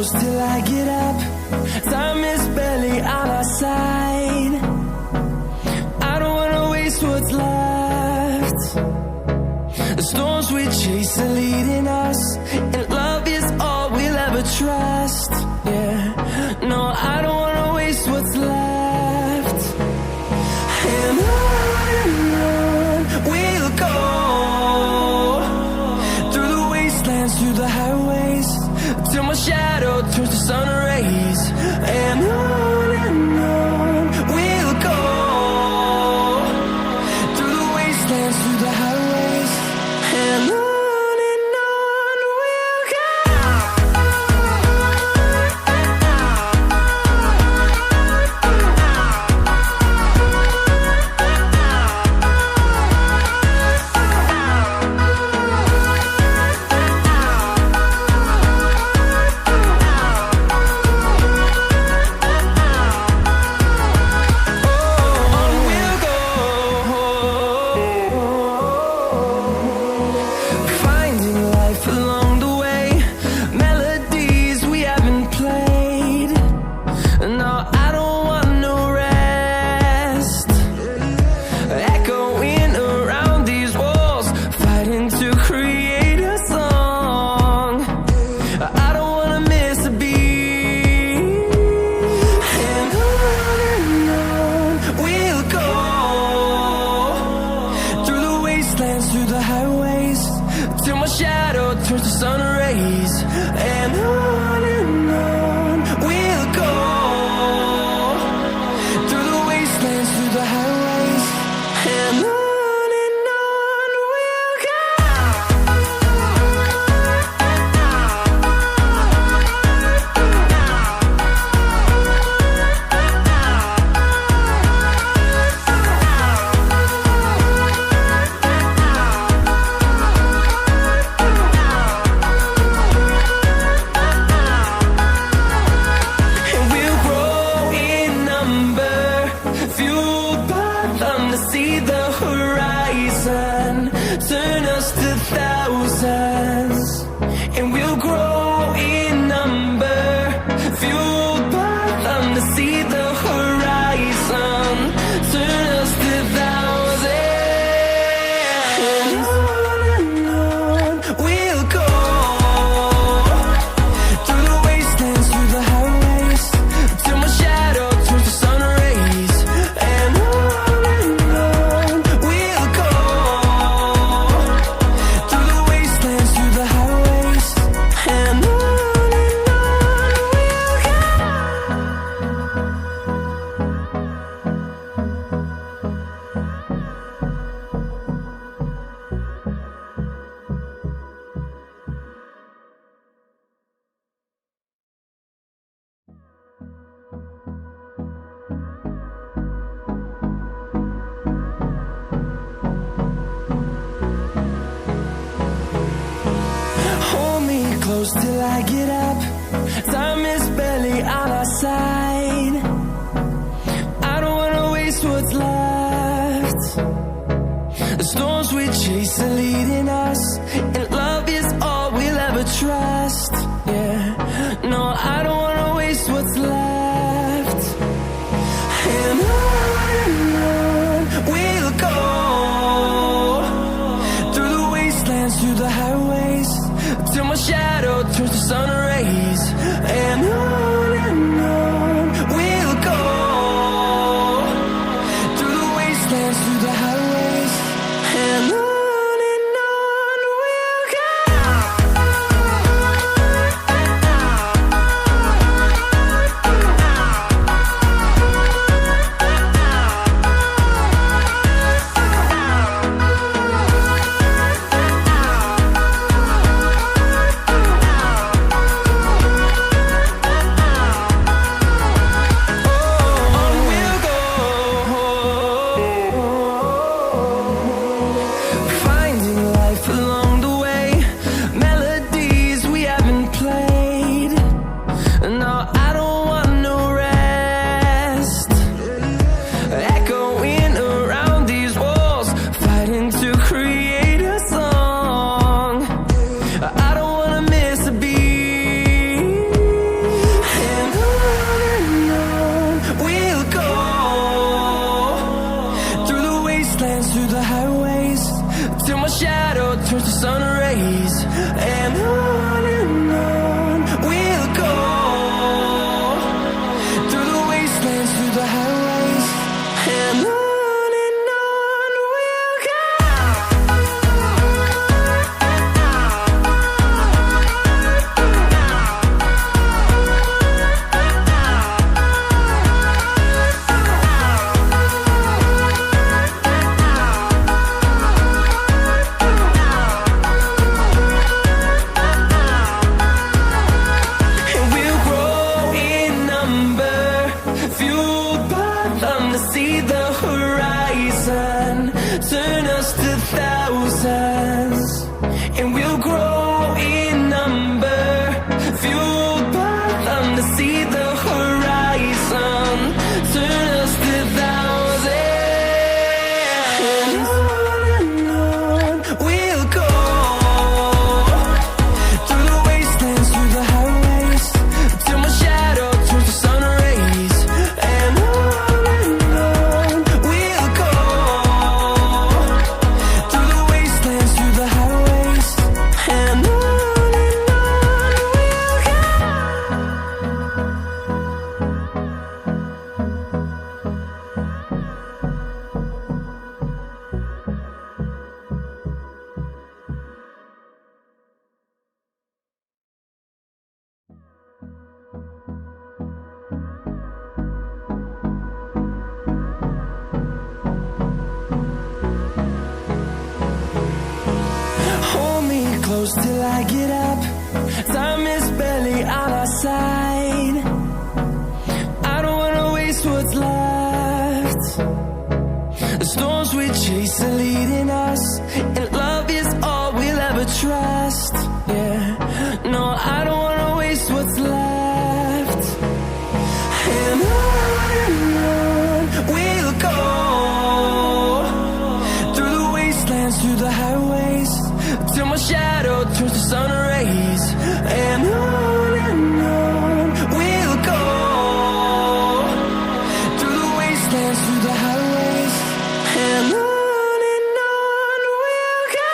close till I get up. Time is barely on our side. I don't wanna waste what's left. The storms we chase are leading us, and love is all we'll ever trust. Yeah, no, I don't wanna waste what's left. And on we'll go, through the wastelands, through the highways, till my shadow turns to sun rays. And on we'll go, through the wastelands, through the highways, and on we'll go. Through the highways, till my shadow turns to sun rays. And on we'll go, through the wastelands, through the highways, and on we'll go. See the horizon, turn us to thousands, and we'll grow in number, fueled by them. To see the horizon, turn us to thousands, and on we'll go, through the wastelands, through the highways, till my shadow turns to sun rays. And close till I get up. Time is barely on our side. I don't wanna waste what's left. The storms we chase are leading us, and love is all we'll ever trust. Yeah, no, I don't wanna waste what's left. And on we'll go, through the wastelands, through the highways, till my shadow turns to sun rays. And on we'll go, through the wastelands, through the highways, and on shadow turns to sun rays, and on we'll go, through the wastelands, through the highways, and on we'll go. See the horizon, turn us to thousands, and we'll grow in number, fueled by them to see the horizon, turn us to thousands, and on we'll go, through the wastelands, through the highways, till my shadow turns to sun rays, and on close till I get up. Time is barely on our side. I don't wanna waste what's left. The storms we chase are leading us, and love is all we'll ever trust. Yeah, no, I don't wanna waste what's left. And on we'll go, through the wastelands, through the highways, till my shadow turns to sun rays, and on we'll go, through the wastelands, through the highways, and on we'll go.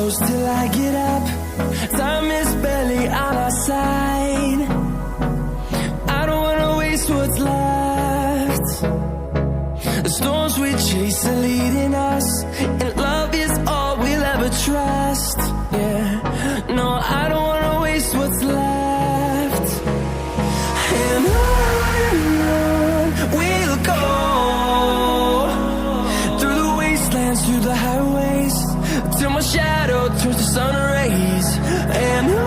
close till I get up. Time is barely on our side. I don't wanna waste what's left. The storms we chase are leading us, and love is all we'll ever trust. Yeah, no, I don't wanna waste what's left. And on we'll go, through the wastelands, through the highways, till my shadow turns to sun rays. And